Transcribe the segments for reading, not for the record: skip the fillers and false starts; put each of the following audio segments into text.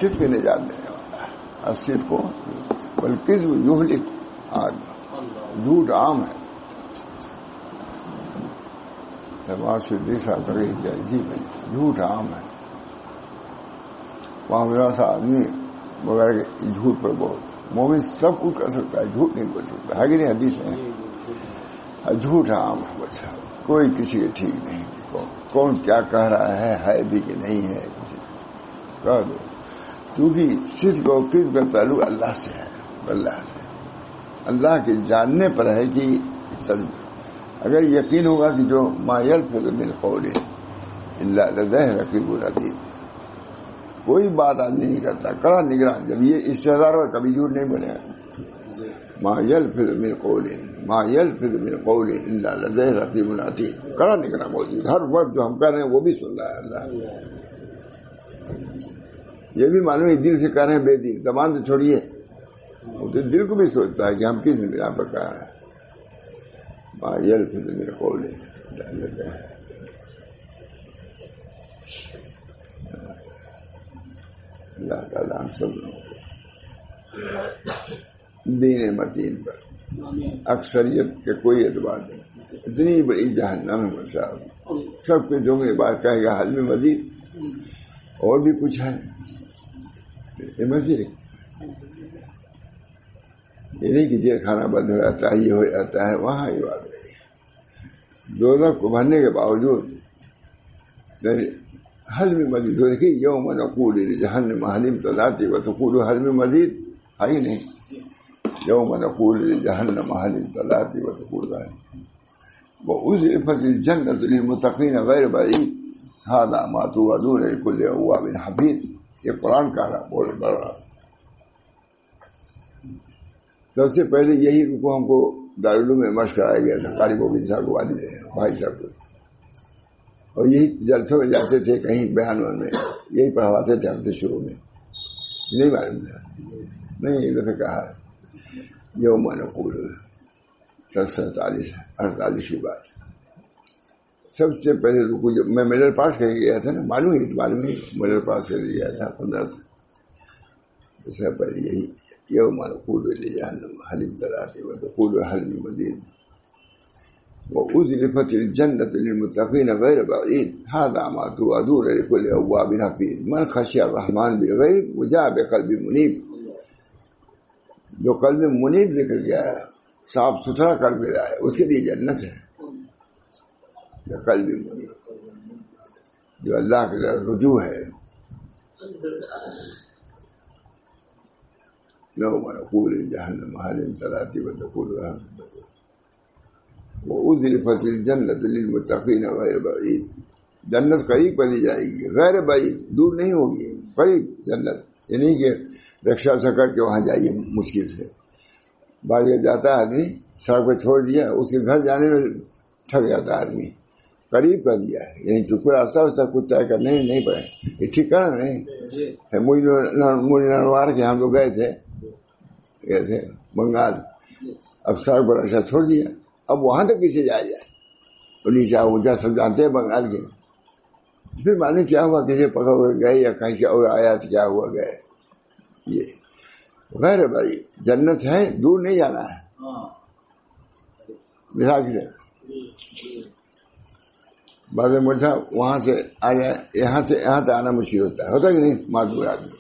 صدق نجات دینے والا ہے. الصدق والکذب یہلک، آج جھوٹ عام ہے. سماج سے دیسا تقریر جائزی میں جھوٹ عام ہے. وہاں میرا سا آدمی بغیر جھوٹ پر بہت. مومن سب کچھ کر سکتا ہے، جھوٹ نہیں بول سکتا ہے کہ نہیں؟ حدیث ہے جھوٹ عام ہے. بچہ کوئی کسی کے ٹھیک نہیں. کون کیا کہہ رہا ہے بھی کہ نہیں ہے، کچھ کہہ دو. کیونکہ صدق و کذب کا تعلق اللہ سے ہے. اللہ سے، اللہ کے جاننے پر ہے کہ سچ. اگر یقین ہوگا کہ جو ما یلفظ من قول الا لدیہ رقیب عتید، کوئی بات آدمی نہیں کرتا، کڑا نگران. جب یہ استحضار اور کبھی جھوٹ نہیں بنے. ما یلفظ من قول الا لدیہ رقیب عتید، کڑا نگران موجود. ہر وقت جو ہم کر رہے ہیں وہ بھی سن رہا ہے اللہ. یہ بھی معلوم ہے دل سے کر رہے ہیں، بے دل زبان سے چھوڑیے، وہ تو دل کو بھی سوچتا ہے کہ ہم کس نگران پر کہا ہے. ما یلفظ من قول الا لدیہ. اللہ تعالیٰ ہم سب لوگوں کو دین متین پر اکثریت کے کوئی اعتبار نہیں. اتنی بڑی جہنم ہے صاحب، سب کے جو میں بات کہے گا حل میں مزید اور بھی کچھ ہے. مزید یہ نہیں کہ جیل خانہ بند ہو جاتا ہے، یہ ہو جاتا ہے، وہاں یہ بات نہیں. دوزخ کو بھرنے کے باوجود حل میں مزید ہو. دیکھیے یوم نقول لجہنم هل امتلأت وتقول هل من مزید، ہے ہی نہیں. یوم نقول لجہنم هل امتلأت وتقول وأزلفت الجنة للمتقین غیر بعید هذا ما توعدون لكل اواب حفیظ. یہ قرآن کا رہا بول رہا. سب سے پہلے یہی رکو ہم کو دارالعلوم میں مشق کرایا گیا تھا، قاری گوبند صاحب کو، والد بھائی صاحب کو. اور یہی جلسوں میں جاتے تھے، کہیں بیان میں یہی پڑھواتے تھے ہم سے شروع میں. نہیں معلوم تھا، نہیں ایک دفعہ کہا یوم نقول 48 کی بات. سب سے پہلے رکو جب میں مڈل پاس کر کے گیا تھا نا، معلوم ہی مڈل پاس کر کے گیا تھا 15 سے. اس سے پہلے یہی یوم نقول لجہنم هل امتلأت وتقول هل من مزید وأزلفت الجنة للمتقین غیر بعید هذا ما توعدون لكل اواب حفیظ من خشی الرحمن بالغیب وجاء بقلب منیب. جو قلب منیب ذکر گیا ہے، صاف ستھرا قلب ہے، اس کے لیے جنت ہے. قلب منیب جو اللہ کی طرف رجوع ہے. یوم نقول لجہنم هل امتلأت وتقول هل من مزید وأزلفت الجنة للمتقین غیر بعید. جنت قریب کر دی جائے گی، غیر بعید، دور نہیں ہوگی، قریب جنت. یہ نہیں کہ رکشا سے کر کے وہاں جائیے مشکل سے. بعض جاتا ہے آدمی سڑک پہ چھوڑ دیا، اس کے گھر جانے میں تھک جاتا ہے آدمی. قریب کر دیا ہے، یعنی چکر راستہ ویسا کچھ طے کرنے نہیں پڑے. یہ ٹھیک کرنا نہیں. نروار کے ہم لوگ گئے تھے بنگال. اب سڑک پر رکشا چھوڑ دیا، اب وہاں تک کسے جائے اور نیچے اونچا سب جانتے ہیں بنگال کے. پھر معلوم کیا ہوا، کسی پکڑ ہوئے گئے یا کہیں سے اور آیا تو کیا ہوا گئے. یہ غیر بھائی جنت ہے، دور نہیں جانا ہے. مثال سے بعض مجھا وہاں سے آ جائے، یہاں سے یہاں تک آنا مشکل ہوتا ہے کہ نہیں؟ معذور آدمی.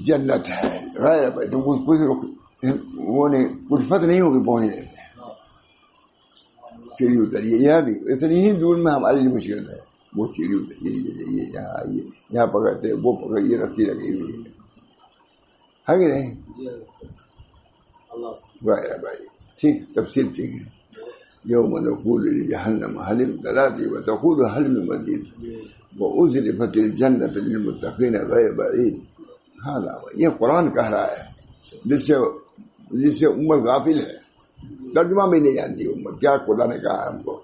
جنت ہے غیر بھائی، تم کچھ وہ نہیں، کچھ پتہ نہیں ہوگی پہنچنے میں. سیڑھی اتریے، یہاں بھی اتنی ہی دور میں ہمارے لیے مشکل ہے. وہ سیڑھی اتریے، یہ یہاں آئیے، یہاں پکڑتے وہ پکڑیے، رسی لگی ہوئی ہے کہ نہیں؟ غیر بھائی ٹھیک، تفصیل ٹھیک ہے. یوم نقول لجہنم هل امتلأت وتقول هل من مزید وأزلفت الجنة للمتقین غیر بعید. هذا یہ قرآن کہہ رہا ہے، جس سے امت غافل ہے، ترجمہ بھی نہیں جانتی امت کیا خدا نے کہا ہے ہم کو.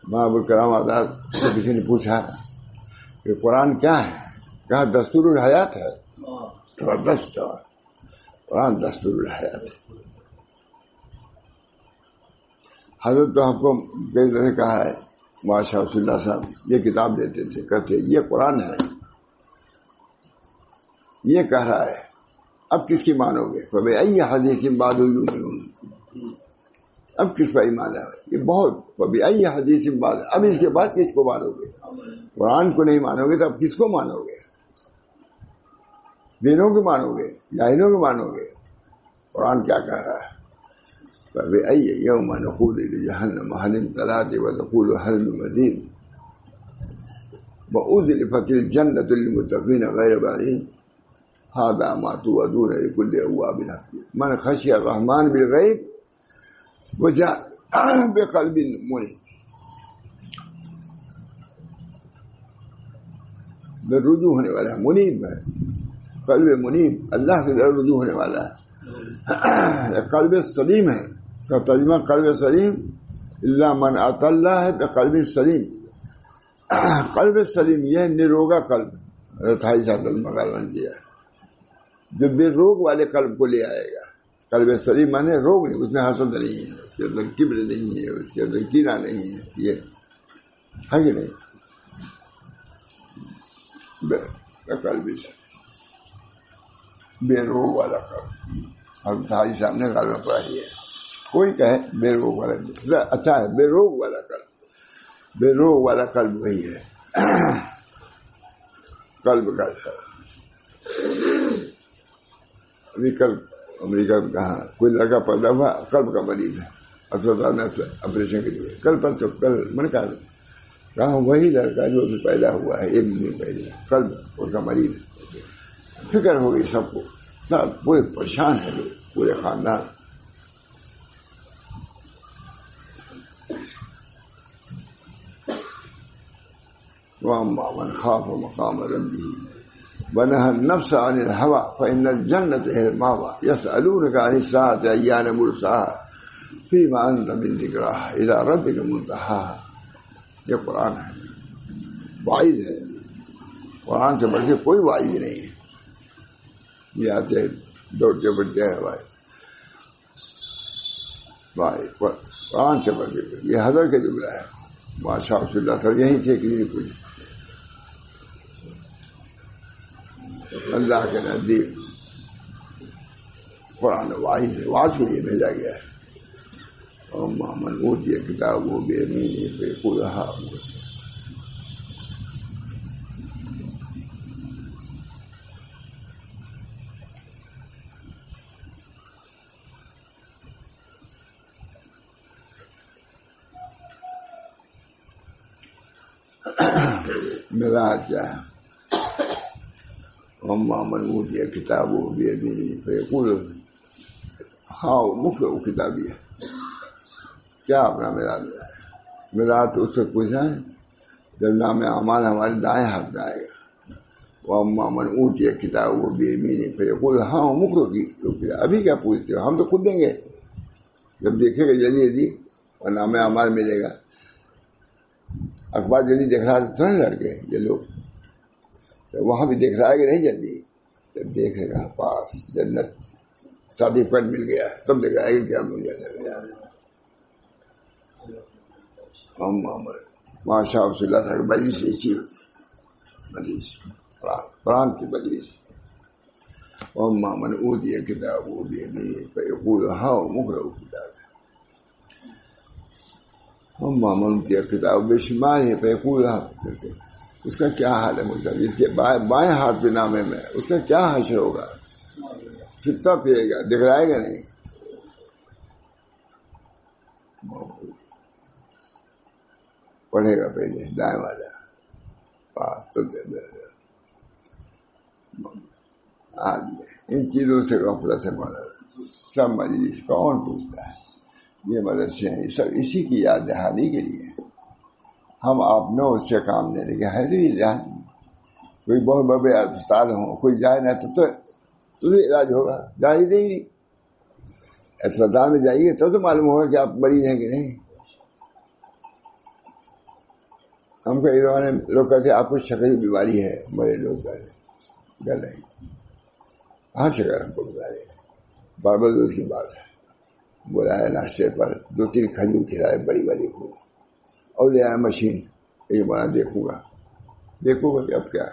باب الکرام آزاد سے کسی نے پوچھا کہ قرآن کیا ہے، کہا دستور الحیات ہے. زبردست جواب، قرآن دستور الحیات ہے. حضرت تو ہم کو کئی طرح کہا ہے ماشاء اللہ صاحب یہ کتاب دیتے تھے، کہتے یہ قرآن ہے، یہ کہہ رہا ہے، اب کس کی مانو گے؟ فبأي حدیث بعدہ یؤمنون، اب کس پر ایمان ہے؟ یہ بہت فبأي حدیث بعد، اب اس کے بعد کس کو مانو گے؟ قرآن کو نہیں مانو گے تو اب کس کو مانو گے؟ دینوں کو مانو گے، جاہلوں کو مانو گے؟ قرآن کیا کہہ رہا ہے؟ فبأي يوم نقول لجهنم هل امتلأت وتقول هل من مزيد وأزلفت الجنة للمتقين غير بعيد هذا ما توعدون لكل أواب حفيظ من خشي الرحمن بالغيب وجاء بقلب منيب، بالرجوع ہونے والا ہے، منیب ہے، قلب منیب اللہ کی طرف رجوع ہونے والا ہے، قلب سلیم ہے، کا ترجمہ قلب سلیم اللہ من اتى اللہ ہے بقلب سلیم، قلب سلیم یہ نروگا قلب، 28 ترجمہ قرآن کیا ہے، جو بے روگ والے قلب کو لے آئے گا۔ قلب سلیم مانے روگ نہیں، اس میں حسد نہیں ہے، اس کے اندر کبر نہیں ہے، اس کے اندر کینہ نہیں ہے، یہ ہے کہ نہیں؟ قلب بے روگ والا قلب، ہم تھاری سامنے قلب پڑھائی ہے، کوئی کہے بے روگ والا، اچھا ہے بے روگ والا قلب، بے روگ والا قلب وہی ہے قلب کا اچھا۔ ابھی کل امریکہ میں کہا کوئی لڑکا پیدا ہوا قلب کا مریض ہے، اسپتال میں آپریشن کے لیے، کل من کہا وہی لڑکا جو ابھی پیدا ہوا ہے 1 دن پہلے، قلب اس کا مریض ہے۔ فکر ہو گئی سب کو، پورے پریشان ہے لوگ، پورے خاندان۔ وَأَمَّا مَنْ خَافَ مَقَامَ رَبِّهِ وَنَهَى النَّفْسَ عَنِ الْهَوَىٰ فَإِنَّ الْجَنَّةَ هِيَ الْمَأْوَىٰ يَسْأَلُونَكَ عَنِ السَّاعَةِ أَيَّانَ مُرْسَاهَا فِيمَ أَنتَ مِن ذِكْرَاهَا إِلَىٰ رَبِّكَ مُنتَهَاهَا۔ یہ قرآن ہے، واعظ ہے، قرآن سے بڑھ کے کوئی واعظ نہیں ہے۔ یہ آتے دوڑتے بڑھتے ہیں واعظ قرآن سے بڑھ کے، یہ حضرت کا جملہ ہے، ماشاء اللہ سر یہی تھے کہ نہیں کچھ اللہ کے نزدیک قرآن واعظ ہے، واعظ کے لیے بھیجا گیا ہے۔ وَأَمَّا مَنْ أُوتِيَ كِتَابَهُ بِيَمِينِهِ فَيَقُولُ هَاؤُمُ مزاج کیا ہے؟ وَأَمَّا مَنْ أُوتِيَ كِتَابَهُ بِيَمِينِهِ فَيَقُولُ هَاؤُمُ اقْرَءُوا کتابیہ، کیا اپنا مزاج ہے؟ مزاج تو اس سے پوچھا ہے جب نام اعمال ہمارے دائیں ہاتھ میں آئے گا۔ وَأَمَّا مَنْ أُوتِيَ كِتَابَهُ بِيَمِينِهِ فَيَقُولُ هَاؤُمُ اقْرَءُوا، ابھی کیا پوچھتے ہو، ہم تو خود دیں گے، جب دیکھے گا جلدی اور نام اعمال ملے گا۔ اخبار جلدی دیکھ رہا تو تھوڑے لڑکے یہ لوگ، تو وہاں بھی دیکھ رہا ہے کہ نہیں جلدی، جب دیکھے گا پاس جنت سرٹیفکیٹ مل گیا تب دیکھ رہا ہے کہ کیا مل جاتا ہے۔ ماشاء اللہ تعالیٰ مجلس ایسی ہوتی ہے، مجلس قرآن کی مجلس۔ وَأَمَّا مَنْ أُوتِيَ كِتَابَهُ بِيَمِينِهِ فَيَقُولُ هَاؤُمُ اقْرَءُوا کتابیہ، وَأَمَّا مَنْ أُوتِيَ كِتَابَهُ بِشِمَالِهِ فَيَقُولُ اس کا کیا حال ہے مجھے، جس کے بائیں ہاتھ پہ نامے میں، اس کا کیا حشر ہوگا، کتنا پھرے گا، دکھلائے گا نہیں۔ پڑھے گا پہلے دائیں والا، ان چیزوں سے غفلت ہے مانا، سب مجلس کون پوچھتا ہے؟ یہ مدرسے ہیں سب اسی کی یاد دہانی کے لیے، ہم آپ نے اس سے کام نہیں لے ہے تو دہانی، کوئی بہت بڑے اسپتال ہوں کوئی جائے نہ تو علاج ہوگا، جائے دے ہی نہیں، اسپتال میں جائیے تو معلوم ہوگا کہ آپ مریض ہیں کہ نہیں۔ ہم کئی لوگ کہتے آپ کو شکری بیماری ہے، بڑے لوگ کہتے گل نہیں، ہر شکر ہم کو بیماری ہے، بابا دوست کی بات ہے، بلایا ناشتے پر 2-3 کھجور کھلائے بڑی والی کو، اور لے آیا مشین, یہ بنا دیکھوں گا کہ اب کیا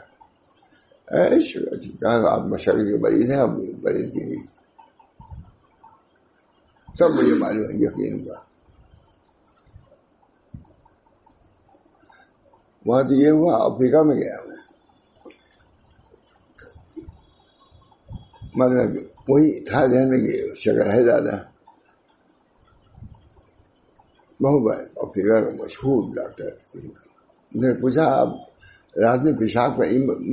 کہا آپ مشرق کے مریض ہیں, اب مریض کیجیے. تب مجھے معلوم یقین ہوا. وہاں تو یہ ہوا, افریقہ میں گیا میں وہی تھا ذہن میں کہ شکر ہے زیادہ. بہت بڑے افریقہ کا مشہور ڈاکٹر. میں نے پوچھا آپ رات میں پیشاب کا,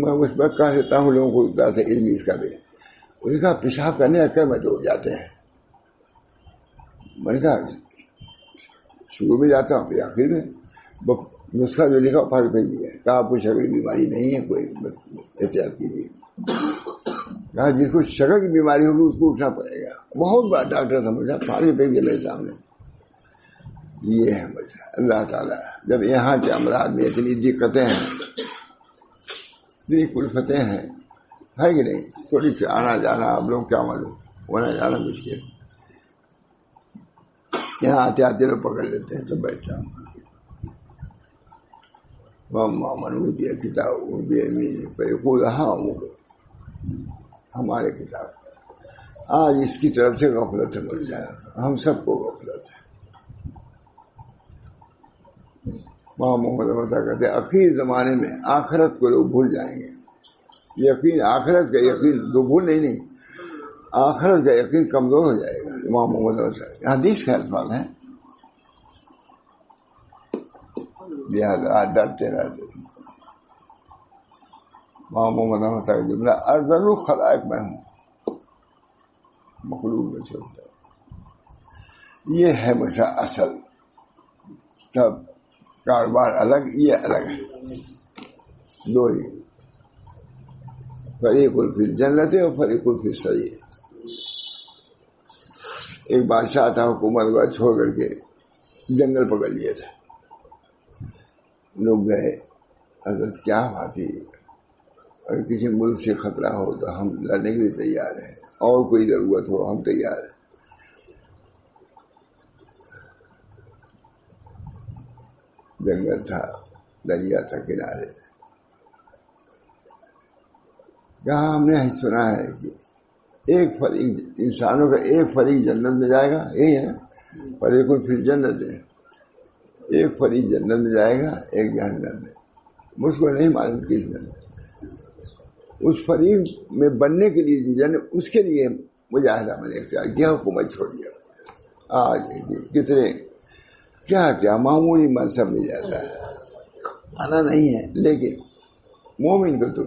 میں اس وقت کہہ دیتا ہوں لوگوں کو طرح سے علم اس کا بھی. انہوں نے کہا پیشاب کرنے اکثر میں دوڑ جاتے ہیں. میں نے کہا شروع میں جاتا ہوں پھر آخر میں. نسخہ جو لکھا فرق نہیں دیا. کہا آپ کو شکر کی بیماری نہیں ہے, کوئی بس احتیاط کیجیے. کہا جس کو شکر کی بیماری ہوگی اس کو اٹھنا پڑے گا. بہت بڑا ڈاکٹر تھا, مجھے پانی پھینک دیا میرے سامنے. یہ ہے مجھے اللہ تعالیٰ جب یہاں کے امراض میں اتنی دقتیں ہیں, اتنی کلفتیں ہیں, ہے کہ نہیں, تھوڑی سی آنا جانا آپ لوگ کیا معلوم, ہونا جانا مشکل. یہاں آتے آتے لوگ پکڑ لیتے ہیں تو بیٹھ جاؤں. منوی کتاب ہمارے کتاب آج اس کی طرف سے غفلت مل جائے. ہم سب کو غفلت ہے. وہاں محمد کہتے ہیں اخیر زمانے میں آخرت کو لوگ بھول جائیں گے. یقین آخرت کا یقین تو بھول نہیں, آخرت کا یقین کمزور ہو جائے گا. امام محمد حدیث کا الفاظ ہے, لہٰذا ڈرتے رہتے. امام محمد کا جملہ ارذل الخلائق میں ہوں, مخلوق میں سے ہوتا ہے. یہ ہے مجھے اصل. سب کاروبار الگ, یہ الگ ہے, دو ہی. فریق فی الجنت اور فریق فی السعیر. ایک بادشاہ تھا, حکومت کو چھوڑ کر کے جنگل پکڑ لیے تھے. لوگ گئے, حضرت کیا بات ہے, اگر کسی ملک سے خطرہ ہو تو ہم لڑنے کے لیے تیار ہیں, اور کوئی ضرورت ہو ہم تیار ہیں. جنگل تھا, دریا تھا کنارے. کہاں ہم نے سنا ہے کہ ایک فریق انسانوں کا ایک فریق جنت میں جائے گا, یہی ہے نا, فریق فی الجنت ہے. ایک فریق جنت میں جائے گا, ایک جہنم میں. مجھ کو نہیں معلوم کس میں. اس فریق میں بننے کے لیے جنت, اس کے لیے مجاہدہ میں نے اختیار کیا, حکومت چھوڑ دیا. آج کتنے کیا کیا معمولی منصب مل جاتا ہے, آنا نہیں ہے. لیکن مومن کو تو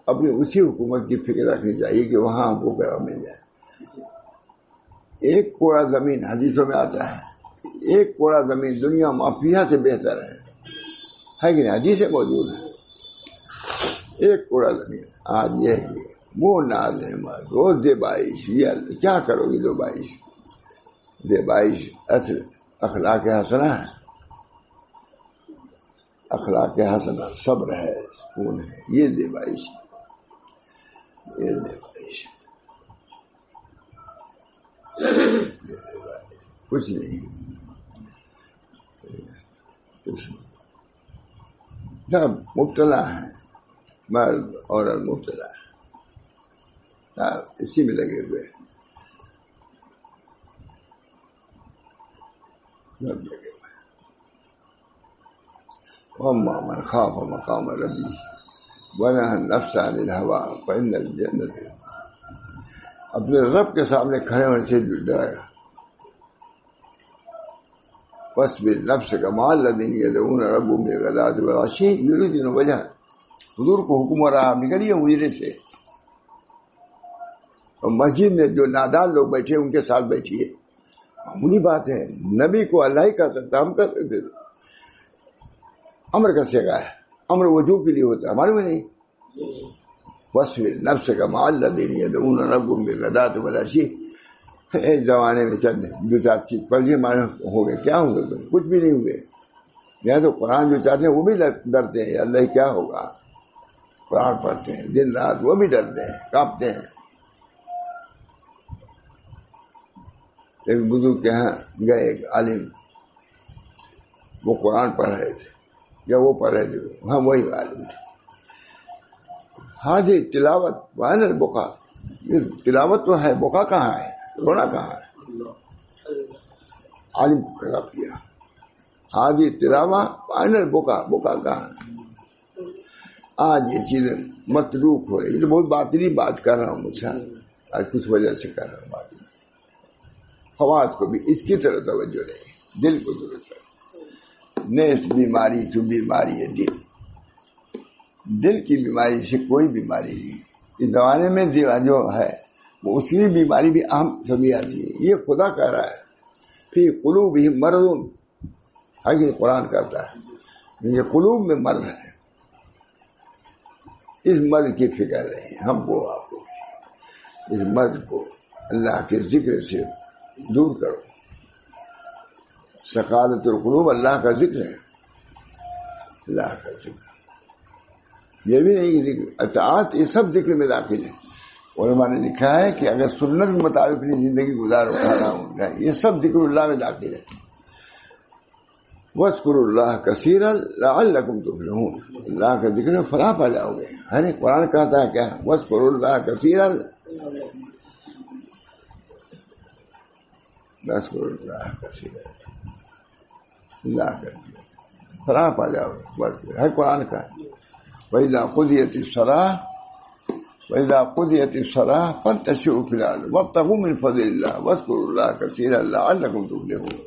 اپنی اسی حکومت کی فکر رکھنی چاہیے کہ وہاں ہم کو پیغام مل جائے. ایک کوڑا زمین, حدیثوں میں آتا ہے, ایک کوڑا زمین دنیا مافیا سے بہتر ہے کہ نہیں, حدیث سے موجود ہے. ایک کوڑا زمین. آج یہ ہے کہ وہ ناز احمد روز زیبائش, یہ کیا کرو گی دو بائش. زیبائش اصل اخلاق حسنہ ہے. اخلاق حسنہ صبر ہے, سکون ہے, یہ زیبائش. یہ زیبائش کچھ نہیں, کچھ نہیں. سب مبتلا ہے, مرد عورت مبتلا ہے, اسی میں لگے ہوئے سب لگے ہوئے. وَأَمَّا مَنْ خَافَ مَقَامَ رَبِّهِ وَنَهَى النَّفْسَ عَنِ الْهَوَىٰ فَإِنَّ الْجَنَّةَ هِيَ الْمَأْوَىٰ. اپنے رب کے سامنے کھڑے ہونے سے ڈرے گا. وَاصْبِرْ نَفْسَكَ مَعَ الَّذِينَ يَدْعُونَ رَبَّهُم بِالْغَدَاةِ وَالْعَشِيِّ يُرِيدُونَ وَجْهَهُ. حضور کو حکم ہو رہا, نکلیے حجرے سے, اور مسجد میں جو نادان لوگ بیٹھے ان کے ساتھ بیٹھیے. معمولی بات ہے, نبی کو اللہ ہی کہہ سکتا, ہم کہہ سکتے. امر کیسے گا ہے, امر وجوب کے لیے ہوتا ہے, ہمارے میں نہیں. وَاصْبِرْ نَفْسَكَ مَعَ الَّذِينَ يَدْعُونَ رَبَّهُم بِالْغَدَاةِ وَالْعَشِيِّ. ایک زمانے میں چند دو چار چیز پڑھ لیے, ہمارے ہو گئے. کیا ہوں گے تم, کچھ بھی نہیں ہوئے. یہاں تو قرآن جو چاہتے ہیں وہ بھی ڈرتے ہیں, اللہ کیا ہوگا. قرآن پڑھتے ہیں دن رات, وہ بھی ڈرتے ہیں, کانپتے ہیں. ایک بزرگ کے یہاں گئے, ایک عالم وہ قرآن پڑھ رہے تھے یا وہ پڑھ رہے تھے، ہم وہی عالم تھے. ہاں جی تلاوت وائن البقا، یہ تلاوت تو ہے، بقا کہاں ہے، رونا کہاں ہے؟ عالم کو کھڑا کیا. ہاں جی تلاوت وائن البقا، بقا کہاں ہے؟ آج یہ چیزیں متروک ہو رہی. یہ بہت باطنی بات کر رہا ہوں مجھے آج کچھ وجہ سے کر رہا ہوں بات. خواص کو بھی اس کی طرف توجہ رہے، دل کو درست رہے. نیس بیماری تو بیماری ہے دل، دل کی بیماری سے کوئی بیماری نہیں. اس زمانے میں جو ہے وہ اس کی بیماری بھی اہم سبھی آتی ہے. یہ خدا کہہ رہا ہے فی قلوبہم مرض، آگے قرآن کہتا ہے یہ قلوب میں مرض ہے. اس مرض کی فکر رہے ہم کو، آپ کو اس مرض کو اللہ کے ذکر سے دور کرو. سقالۃ القلوب اللہ کا ذکر ہے، اللہ کا ذکر. یہ بھی نہیں کہ ذکر اطاعت، یہ سب ذکر میں داخل ہے. علماء نے لکھا ہے کہ اگر سنت کے مطابق اپنی زندگی گزار رہا ہوں یہ سب ذکر اللہ میں داخل ہے. وَاذْكُرُوا اللَّهَ كَثِيرًا لَعَلَّكُمْ تُفْلِحُونَ، اللہ کا ذکر فلاح پا جاؤ گے. ہے نا قرآن کہتا ہے کیا؟ وَاذْكُرُوا اللَّهَ كَثِيرًا، وَاذْكُرُوا اللَّهَ كَثِيرًا، اللہ کا ذکر فلاح پا جاؤ گے. بس ہے قرآن کا. وَإِذَا قُضِيَتِ الصَّلَاةُ فَانتَشِرُوا فِي الْأَرْضِ وَابْتَغُوا مِنْ فَضْلِ اللَّهِ وَاذْكُرُوا اللَّهَ كَثِيرًا لَعَلَّكُمْ تُفْلِحُونَ.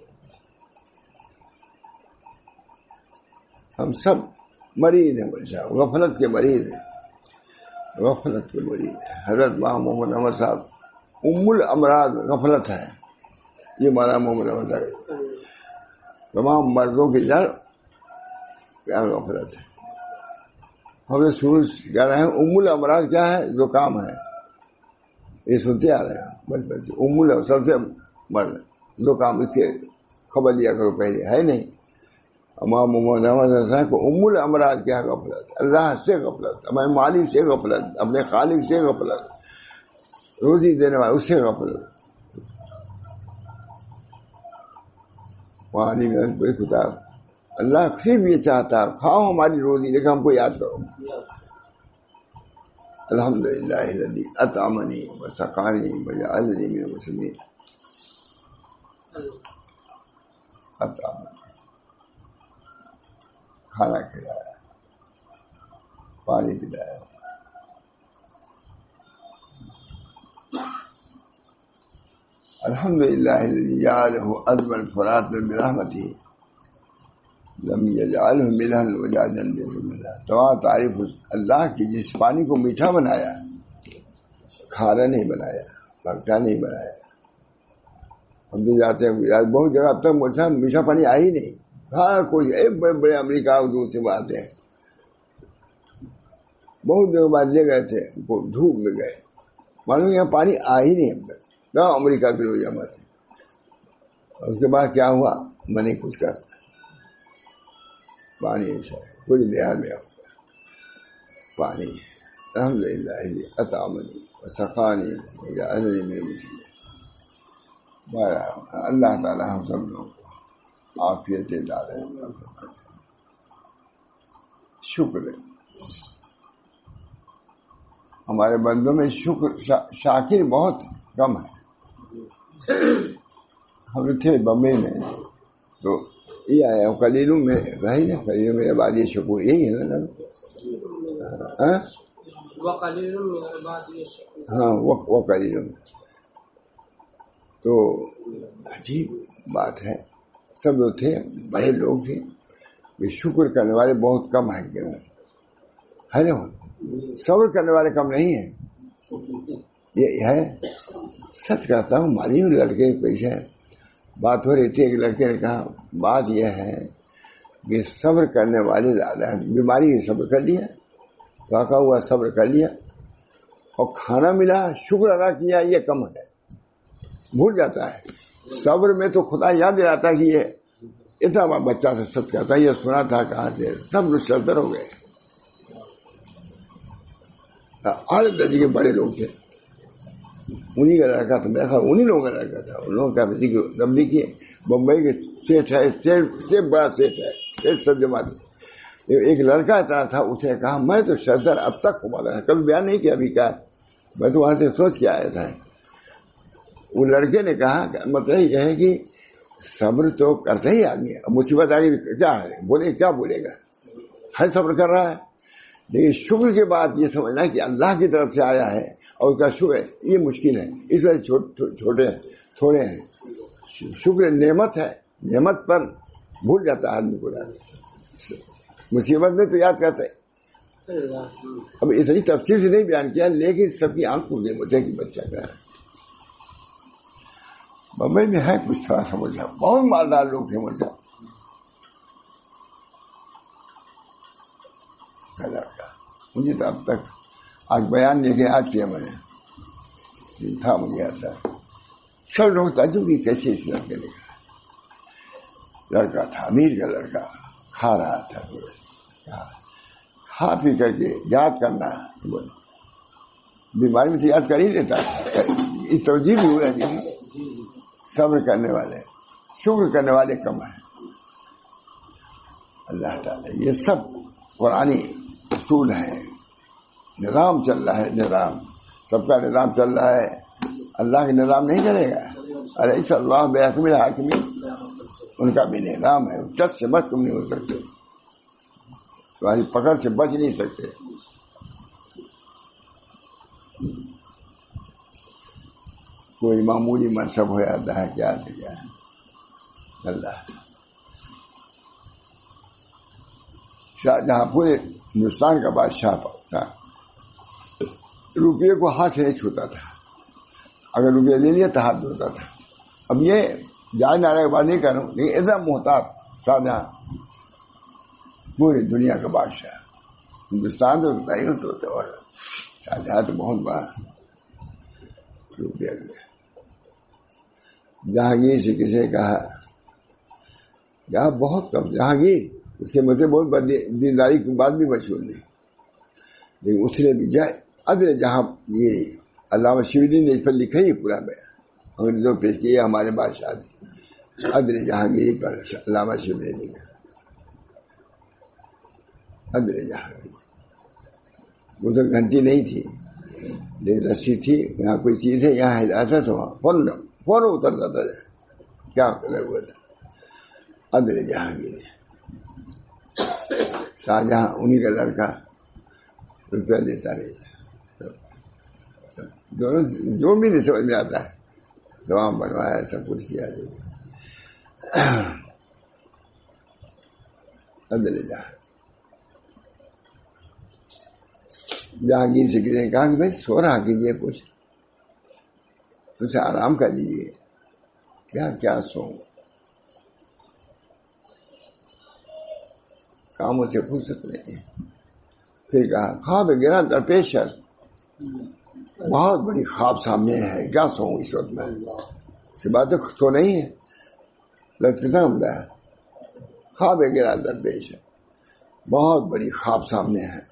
ہم سب مریض ہیں بچہ، غفلت کے مریض ہیں، غفلت کے مریض ہیں. حضرت محمد احمد صاحب ام الامراض غفلت ہے، یہ مانا محمد احمد صاحب. تمام مردوں کی جڑ کیا غفلت ہے. ہم نے شروع کہہ رہے ہیں ام الامراض کیا ہے؟ زکام ہے، یہ سنتے آ رہے ہیں بچپن سے. ام سب سے مرد زکام، اس کے خبر لیا کرو پہلے، ہے نہیں. امام محمد احمد صاحب کو ام الامراض کیا غفلت، اللہ سے غفلت، اپنے مالک سے غفلت، اپنے خالق سے غفلت، روزی دینے والے اس سے غفلت. وہاں کوئی کتاب اللہ صرف یہ چاہتا ہے کھاؤ ہماری روزی لیکن ہم کو یاد کرو. الحمدللہ الذی اطعمنی وسقانی وجعلنی من المسلمین. اطعمنی، کھانا کھلایا، پانی پلایا. الحمدللہ الذی جعلہ عذبا فراتا برحمتہ لم یجعلہ ملحا وجاجا بظلم اللہ. تمام تعریف اللہ کی جس پانی کو میٹھا بنایا، کھارا نہیں بنایا، پھکتا نہیں بنایا. ہم تو جاتے ہیں بہت جگہ اب تک میٹھا پانی آ ہی نہیں. ہاں کوئی بڑے بڑے امریکہ دور سے آتے ہیں، بہت دنوں بعد لے گئے تھے، دھوپ میں گئے، معلوم یہاں پانی آ ہی نہیں اب تک. نہ امریکہ کے لوگ جمع تھے. اس کے بعد کیا ہوا، میں نے کچھ کر پانی ایسا کچھ بہار میں ہوگا پانی. الحمدللہ اطعمنی وسقانی وجعلنی من المسلمین. اللہ تعالی ہم سب لوگ عافیت دارے. شکر ہے ہمارے بندوں میں شکر شاکر بہت کم ہے. ہم تھے بمبئی میں تو یہ آیا قلیلوں میں رہی نا، قلیلوں میں عبادی شکور یہی ہے نا. ہاں وہ قلیلوں میں. تو عجیب بات ہے، سب لوگ تھے، بڑے لوگ تھے، شکر کرنے والے بہت کم ہیں. کیوں ہے نا؟ صبر کرنے والے کم نہیں ہیں. یہ ہے سچ کہتا ہوں. ہماری لڑکے پیچھے بات ہو رہی تھی، ایک لڑکے نے کہا بات یہ ہے کہ صبر کرنے والے زیادہ ہیں. بیماری صبر کر لیا، واقع ہوا صبر کر لیا، اور کھانا ملا شکر ادا کیا، یہ کم ہے. بھول جاتا ہے. صبر میں تو خدا یاد دلاتا کہ یہ اتنا بچہ سے سچ کہتا، یہ سنا تھا کہاں سے، سب لوگ سردر ہو گئے. اعلیٰ درجے کے بڑے لوگ تھے، انہیں کا لڑکا تھا، میرا خیال انہیں لوگوں کا لڑکا تھا. ان لوگوں کا تب دیکھیے بمبئی کے سیٹ ہے، سیٹ بڑا سیٹ ہے، سیٹ سب جمع تھے. ایک لڑکا تھا، اس نے کہا میں تو صدر اب تک کماتا ہے، کبھی بیان نہیں کیا ابھی کا، میں تو وہاں سے سوچ کے آیا تھا. وہ لڑکے نے کہا مطلب یہ ہے کہ صبر تو کرتا ہی آدمی، اب مصیبت آ گئی کیا ہے بولے، کیا بولے گا، ہر صبر کر رہا ہے. لیکن شکر کے بعد یہ سمجھنا کہ اللہ کی طرف سے آیا ہے اور اس کا شکر ہے، یہ مشکل ہے، اس وجہ سے چھوٹے ہیں، تھوڑے ہیں. شکر نعمت ہے، نعمت پر بھول جاتا ہے آدمی کو، مصیبت میں تو یاد کرتا ہے. اب اتنی تفصیل سے نہیں بیان کیا، لیکن سب کی آنکھ کھل گئی مجھے کہ بچہ کا ہے. بمبئی میں ہے کچھ تھوڑا سمجھا، بہت مالدار لوگ تھے مجھے. مجھے تو اب تک آج بیان لے کے آج کیا میں نے تھا، مجھے ایسا سب لوگ تعجب کی کیسے اس لڑکے نے کہا. لڑکا تھا، امیر کا لڑکا، کھا رہا تھا، کھا پی کر کے یاد کرنا، بیماری میں تو یاد کر ہی لیتا. اس توجہ بھی ہوا جی، صبر کرنے والے، شکر کرنے والے کم ہیں. اللہ تعالیٰ یہ سب قرآنی اصول ہے، نظام چل رہا ہے، نظام سب کا نظام چل رہا ہے. اللہ کا نظام نہیں چلے گا. الیس اللہ بحکم الحاکمین، ان کا بھی نظام ہے. ٹچ سے بچ تم نہیں ہو سکتے، تمہاری پکڑ سے بچ نہیں سکتے. کوئی معمولی منصب ہو جاتا ہے، کیا سے کیا ہے. اللہ شاہجہاں پورے ہندوستان کا بادشاہ تھا، روپیے کو ہاتھ سے نہیں چھوتا تھا، اگر روپیہ لے لیا تو ہاتھ دھوتا تھا. اب یہ جان نارا کی بات نہیں کر رہا ہوں، لیکن اتنا محتاط شاہجہاں، پوری دنیا کا بادشاہ. ہندوستان تو نہیں ہوتا، اور شاہجہاں تو بہت بڑا روپیہ لیا. جہانگیر سے کسی نے کہا، یہاں بہت کم جہانگیر، اس کے مطلب بہت دینداری کی بات بھی مشہور نہیں، لیکن اس نے بھی جائے عدل جہاں، یہ علامہ شبلی نے اس پر لکھا ہی پورا بیان، ہم نے پیش کیا ہمارے بادشاہ نے عدل جہانگیری پر. علامہ شبلی نے لکھا عدل جہانگیری. وہ تو گھنٹی نہیں تھی، لیکن رسی تھی، یہاں کوئی چیز ہے، یہاں ہلاتا تو وہاں فوراً اترتا تھا. کیا ہوا تھا عدل جہانگیری. شاہجہاں انہیں کا لڑکا روپیہ دیتا نہیں تھا. دونوں جو بھی نہیں سمجھ میں آتا ہے، دعا بنوایا، سب کچھ کیا. عدل جہانگیر سے کسی نے کہا کہ بھائی سو رہا کیجیے، کچھ آرام کر لیجیے. کیا سو، کاموں سے فرصت نہیں. پھر کہا خواب گرا درپیش ہے، بہت بڑی خواب سامنے ہے، کیا سو اس وقت میں، اس کی بات تو نہیں ہے. لگتا ہے خواب گرا درپیش ہے، بہت بڑی خواب سامنے ہے،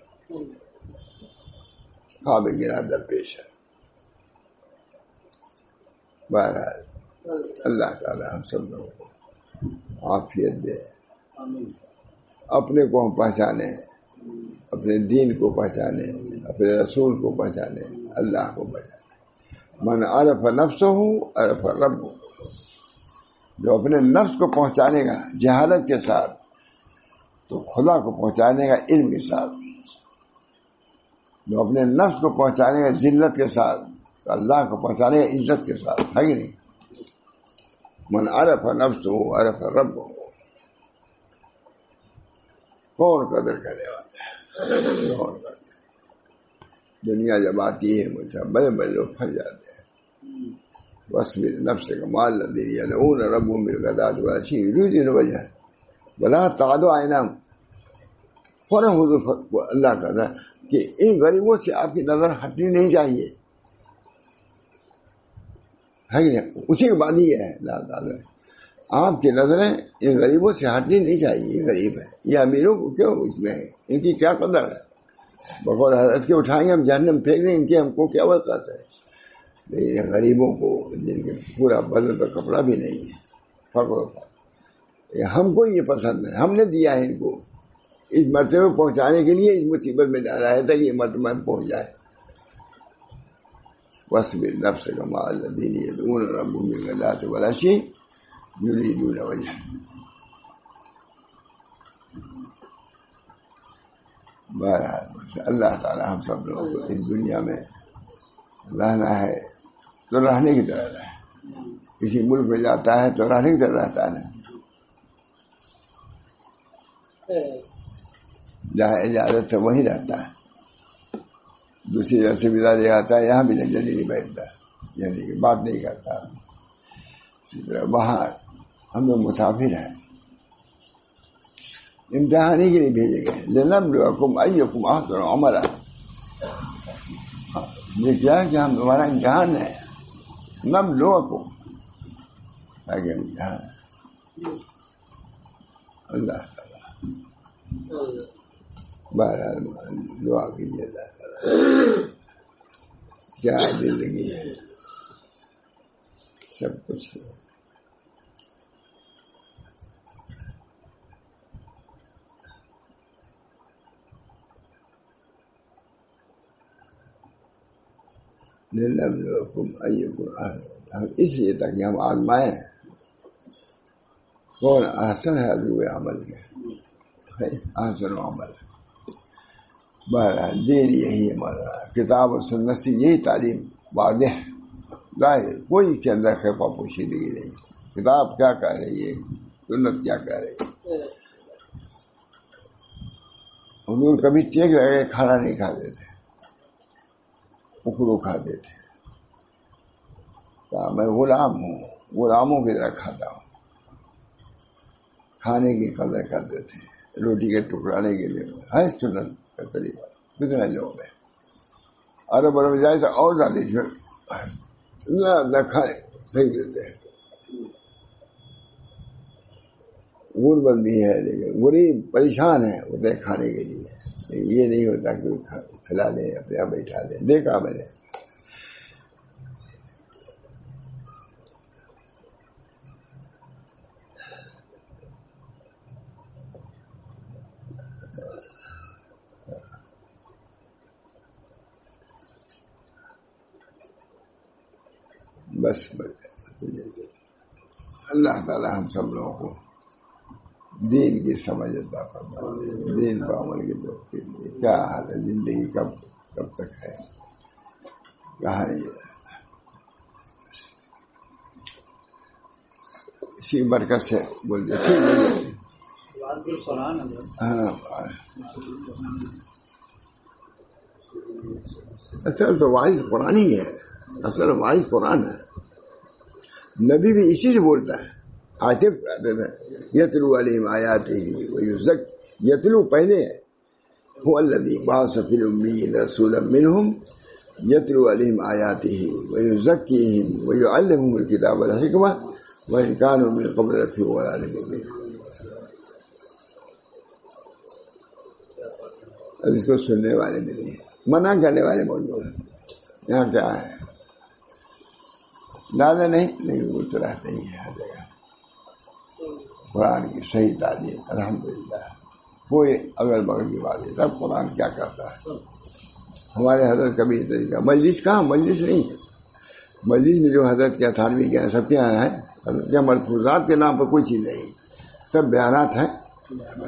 خواب گرا درپیش ہے. بہرحال اللہ تعالی ہم سب لوگوں کو عافیت دے، اپنے کو ہم پہچانے، اپنے دین کو پہچانے، اپنے رسول کو پہچانے، اللہ کو پہچانے. من عرف نفسہ عرف رب، جو اپنے نفس کو پہنچانے گا جہالت کے ساتھ تو خدا کو پہنچانے گا علم کے ساتھ. جو اپنے نفس کو پہنچانے گا ذلت کے ساتھ تو اللہ کو پہنچانے گا عزت کے ساتھ، ہے کہ نہیں. من عرف نفسہ عرف رب، کون قدر کرنے والا ہے، کون قدر. دنیا جب آتی ہے مجھے بڑے بڑے لوگ پھنس جاتے ہیں. وَاصْبِرْ نَفْسَكَ مَعَ الَّذِينَ يَدْعُونَ رَبَّهُم بِالْغَدَاةِ وَالْعَشِيِّ يُرِيدُونَ وَجْهَهُ وَلَا تَعْدُ عَيْنَاهُمْ. فوراً حضور اللہ کہتا ہے کہ ان غریبوں سے آپ کی نظر ہٹنی نہیں چاہیے، ہے کہ نہیں. اسی کے بعد ہی ہے اللہ تعالیٰ، آپ کی نظریں ان غریبوں سے ہٹنی نہیں چاہیے. یہ غریب ہے، یہ امیروں کو کیوں اس میں ہے، ان کی کیا قدر ہے. بقول حضرت کے اٹھائیں گے ہم جہنم پھینک دیں، ان کی ہم کو کیا وقت ہے. لیکن غریبوں کو جن کے پورا بدن پر کپڑا بھی نہیں ہے، فقر ہم کو یہ پسند ہے، ہم نے دیا ہے ان کو اس مرتبے پہنچانے کے لیے، اس مصیبت میں ڈالا ہے تاکہ یہ مرتبہ پہنچ جائے. واصبر نفسك مع الذين يدعون ربهم بالغداة والعشي يريدون وجهه. بہرحال اللہ تعالیٰ ہم سب لوگوں کو اس دنیا میں رہنا ہے تو رہنے کی طرح رہے. کسی ملک میں جاتا ہے تو رہنے کی طرح رہتا ہے نا، جہاں اجازت ہے وہیں رہتا ہے. دوسری جگہ سے بدا دے آتا ہے، یہاں بھی جلدی نہیں بیٹھتا، یعنی کہ بات نہیں کرتا. اسی طرح وہاں ہم لوگ مسافر ہیں، امتحانی کے لیے بھیجے گئے. لنبلوکم ایکم احسن عملا، یہ کیا کہ ہم تمہارا امتحان ہے. نبلوکم تاکہ امتحان اللہ تعالیٰ. بہرحال دعا کیجیے اللہ تعالیٰ. کیا زندگی ہے، سب کچھ لنبلوکم ایکم احسن، ہم اس لیے تاکہ ہم آزمائیں کون احسن ہے ادو عمل کے، احسن عمل. بہرحال دین یہی ہے ہمارا، کتاب و سنت سے یہی تعلیم واضح ظاہر، کوئی اس کے اندر خفا پوشیدگی نہیں. کتاب کیا کہہ رہی ہے، سنت کیا کہہ رہی ہے. حضور کبھی ٹیک لگے کھانا نہیں کھاتے تھے، اکڑو کھاتے تھے. میں غلام ہوں، غلاموں کی طرح کھاتا ہوں. کھانے کی قدر کرتے تھے، روٹی کے ٹکرانے کے لیے ہے سنت کا طریقہ. کتنے لوگ ہیں عرب جائے تو اور زیادہ اس میں کھانے نہیں دیتے ہیں. غربت بھی ہے لیکن غریب پریشان ہے ہوتے کھانے کے لیے. یہ نہیں ہوتا کہ کھلا دیں اپنے یہاں بیٹھا دیں. دیکھا میں نے بس اللہ تعالی ہم سب لوگوں کو دین کی سمجھ عطا فرمائے، دین پر عمل کی توفیق دے. کیا حال ہے زندگی، کب تک ہے، کہاں نہیں ہے. اسی برکت سے بولتے ٹھیک ہے. ہاں اصل تو واحد قرآن ہی ہے، اصل واحد قرآن ہے. نبی بھی اسی سے بولتا ہے. آتے تھے یتلو علیہم آیاتہ یتلو پہلے ہے، هو الذی بعث فی الامیین رسولا منہم یتلو علیہم آیاتہ ویزکیہم ویعلمہم الکتاب والحکمہ وإن كانوا من قبل لفی ضلال مبین. اب اس کو سننے والے بھی نہیں ہیں، منع کرنے والے موجود ہیں. یہاں کیا ہے، زیادہ نہیں لیکن وہ تو رہتے ہی ہے ہر جگہ. قرآن کی صحیح تعلیم الحمدللہ، کوئی اگل بغل کی بات ہے. سب قرآن کیا کرتا ہے. ہمارے حضرت کبھی طریقہ مجلس کہاں، مجلس نہیں ہے. مجلس میں جو حضرت کے تھانوی کے سب کے یہاں ہیں، حضرت کے ملفوظات کے نام پر کوئی چیز نہیں، سب بیانات ہیں.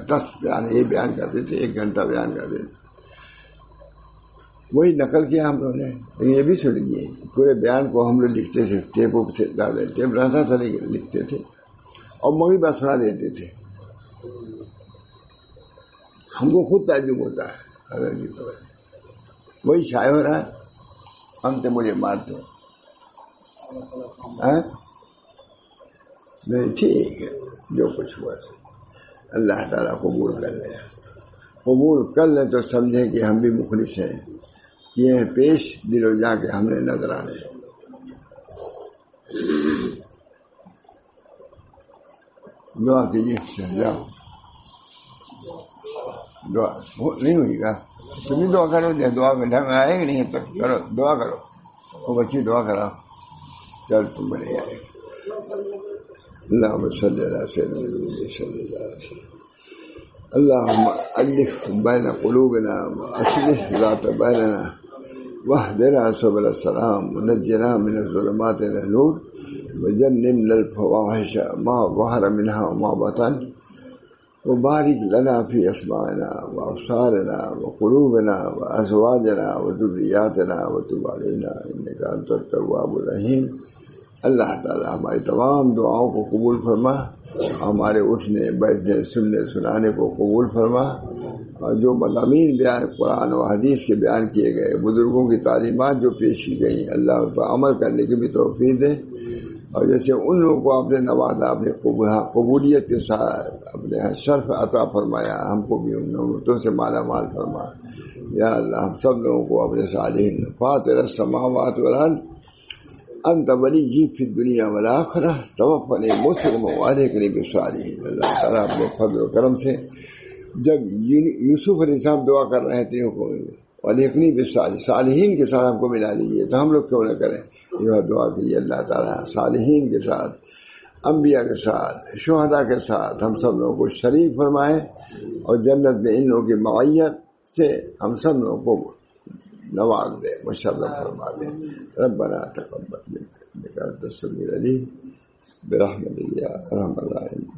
10 بیان یہ بیان کرتے تھے، 1 گھنٹہ بیان کرتے تھے. وہی نقل کیا ہم لوگوں نے. لیکن یہ بھی سن لیجیے پورے بیان کو ہم لوگ لکھتے تھے، ٹیپوں سے ڈالتے، ٹیپ رہتا تھا لیکن لکھتے تھے اور مغرب بات سنا دیتے تھے. ہم کو خود تعجب ہوتا ہے حضرت کی طرح. وہی شائع ہو رہا ہے، ہم تو مجھے مارتے نہیں. ٹھیک ہے جو کچھ ہوا اللہ تعالیٰ قبول کر لے. قبول کر لے تو سمجھے کہ ہم بھی مخلص ہیں. یہ پیش دلو جا کے ہم نے نظر آنے. دعا کیجیے. جاؤ دعا نہیں ہوئی گا، تم بھی دعا کرو. دعا میں ڈھنگ آئے گا نہیں تو کرو، دعا کرو. وہ بچی دعا کرا چل تم بنے گئے. اللہم صلی اللہ سیدنا محمد صلی اللہ علیہ وسلم. اللہم الف بین قلوبنا واصلح ذات بیننا واہدنا سبل السلام ونجنا من الظلمات الى النور وجنبنا الفواحش ما ظهر منها وما بطن وبارك لنا في اسماعنا وابصارنا وقلوبنا وازواجنا وذرياتنا وتب علينا انك انت التواب الرحيم. اللہ تعالیٰ ہماری تمام دعاؤں کو قبول فرما، ہمارے اٹھنے بیٹھنے سننے سنانے کو قبول فرما، اور جو مضامین بیان قرآن و حدیث کے بیان کیے گئے، بزرگوں کی تعلیمات جو پیش کی گئی، اللہ ان پر عمل کرنے کی بھی توفیق دے. اور جیسے ان لوگوں کو آپ نے نوازا، اپنے قبولیت کے ساتھ اپنے شرف عطا فرمایا، ہم کو بھی ان نعمتوں سے مالا مال فرما. یا اللہ ہم سب لوگوں کو اپنے صالحین فاطر السماوات والارض انت ولی فی الدنیا والآخرہ توفنی مسلما والحقنی بالصالحین. اللہ تعالیٰ اپنے فضل و کرم سے جب یوسف علیہ السلام دعا کر رہے تھے والحقنی بالصالحین، صالحین کے ساتھ ہم کو ملا لیجیے، تو ہم لوگ کیوں نہ کریں یہ دعا کیجیے. اللہ تعالیٰ صالحین کے ساتھ، انبیاء کے ساتھ، شہداء کے ساتھ ہم سب لوگوں کو شریک فرمائے، اور جنت میں ان لوگوں کی معیت سے ہم سب لوگوں کو نواز دے، مشرف فرما دے. ربنا تقبل منا انك انت السميع العليم برحمتك يا ارحم الراحمين.